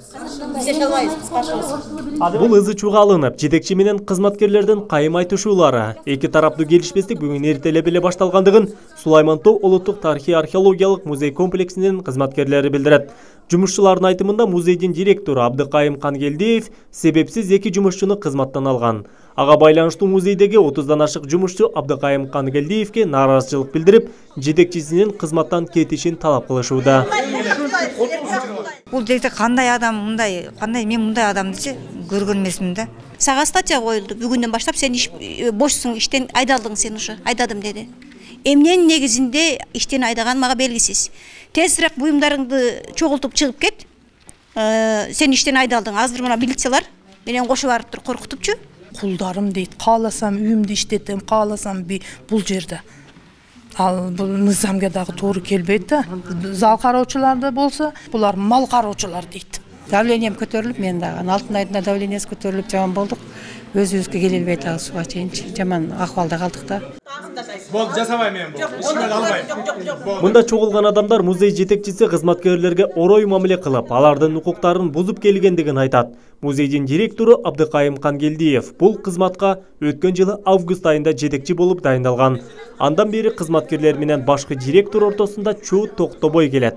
Біз еше албайбыз, біз каршыбыз. Бул ызы чууга алынып, жетекчи менен кызматкерлердин кайым айтышуулары эки тараптуу келишпестик бүгүн эртелеп эле башталгандыгын Сулайман Тоо улуттук тарыхый археологиялык музей комплексинин кызматкерлери билдирет. Жумушчулардын айтымында музейдин директору Абдыкайым Кангелдиев себепсиз эки жумушчуну кызматтан алган. Ага байланыштуу музейдеги 30дан ашык жумушчу Абдыкайым Кангелдиевке нааразычылык билдирип, жетекчисинин кызматтан кетишин талап кылышууда. Бул жерде кандай адам мындай, мен мындай адамды көргөн эмесмин да. Сага статья коюлду. Бүгүндөн баштап сен бошсуң, иштен айдалдың сен ушу. Айдадым деди. Эмненин негизинде иштен айдаган мага белгисиз. Тезирээк буюмдарыңды чогултуп чыгып кет. Сен иштен айдалдың. Азыр мына милициялар менен кошо барып тур коркутупчу. Кулдарым дейт, кааласам үйүмдү иштетем, кааласам бул жерде. Ал бул мыйзамга дагы туура келбейт да. Зал кароочуларда болсо, булар мал кароочулар дейт. Давлением көтөрүлүп, мен дагы алтын айдында давлениясы көтөрүлүп жаман болдук. Өзүбүзгө келе албай дагы суга чейинчи жаман акыбалда калдык да. Болду, жасабайм мен бул. Мында чогулган адамдар музей жетекчиси кызматкерлерге орой мамиле кылып, алардын укуктарын бузуп келгендигин айтат. Музейдин директору Абдыкайым Кангелдиев бул кызматка өткөн жылы август айында жетекчи болуп дайындалган. Андан бери кызматкерлер менен башкы директор ортосунда чуу токтобой келет.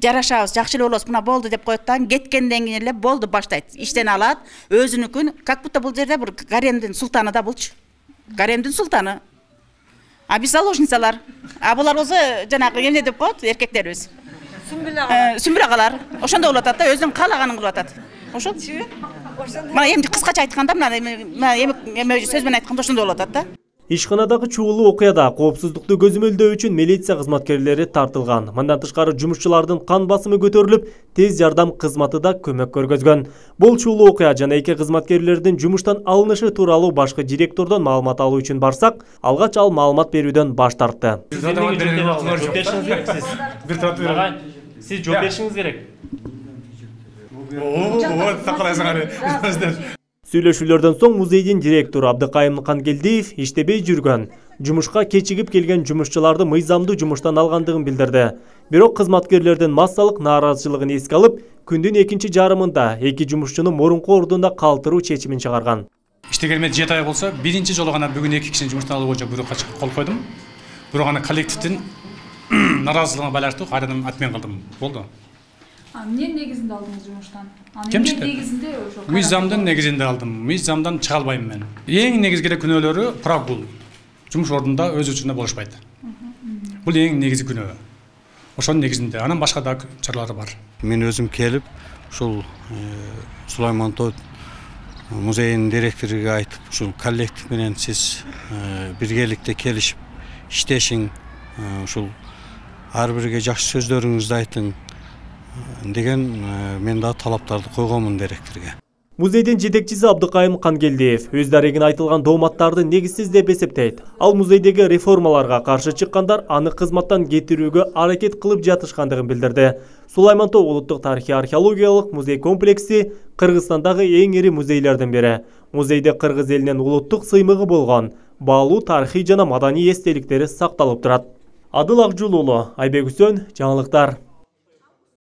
Жарашабыз, жакшы эле болобуз, мына болду деп коеттан кеткенден кийин эле болду баштайт. Иштен алат, өзүнүкүн, как будто бул жерде бир гаремдин султаны да булчу. Гаремдин султаны. А биз заложницалар. А булар болсо жанагы эмне деп коет, эркектерибиз. Сүмбүл агалар. Ошондой болуп атат да, өзүнүн каалаганын кылып атат. Ошо. Мына эмди кыскача айтканда, мына эме сөз менен айтканда ошондой болуп атат да. Ишканадагы чуулуу окуяда коопсуздукту көзөмөлдөө үчүн милиция кызматкерлери тартылган. Мындан тышкары жумушчулардын кан басымы көтөрүлүп, тез жардам кызматы да көмөк көргөзгөн. Бул чуулуу окуя жана эки кызматкерлердин жумуштан алынышы тууралуу башкы директордон маалымат алуу үчүн барсак, алгач ал маалымат берүүдөн баш тартты. Сиз жооп беришиңиз керек. Сүйлөшүүлөрдөн соң музейдин директору Абдыкайым Кангелдиев иштебей жүргөн, жумушка кечигип келген жумушчуларды мыйзамдуу жумуштан алгандыгын билдирди. Бирок кызматкерлердин массалык нааразычылыгын эске алып, күндүн экинчи жарымында эки жумушчуну мурунку ордунда калтыруу чечимин чыгарган. Иштегениме 7 ай болсо, биринчи жолу гана бүгүн эки кишини жумуштан алуу боюнча буйрукка кол койдум. Бирок аны коллективдин нааразычылыгына байланыштуу кайрадан отмен кылдым. Болду. Эмне негизинде алдыңыз жумуштан? Негизинде ошо. Мыйзамдын негизинде алдым. Мыйзамдан чыга албайм мен. Эң негизги күнөөлөрү прогул. Жумуш ордунда өз үчүндө болушпайт. Бул эң негизги күнөө. Ошонун негизинде, анан башка да чаралары бар. Мен өзүм келип, ушул Сулайман Тоо музейинин директоруга айтып, ушул коллектив менен сиз биргеликте келишип иштешиң, ушул ар бирге жакшы сөздөрүңүздү айтың деген мен да талаптарды койгонмун директорго. Музейдин жетекчиси Абдыкайым Кангелдиев өз дарегин айтылган дооматтарды негизсиз деп эсептейт. Ал музейдеги реформаларга каршы чыккандар аны кызматтан кетирүүгө аракет кылып жатышкандыгын билдирди. Сулайман Тоо улуттук тарыхый археологиялык музей комплекси Кыргызстандагы эң ири музейлердин бири. Музейде кыргыз элинин улуттук сыймыгы болгон баалуу тарыхый жана маданий эстеликтери сакталып турат. Адыл Акжул уулу, Айбек Үсөн, жаңылыктар.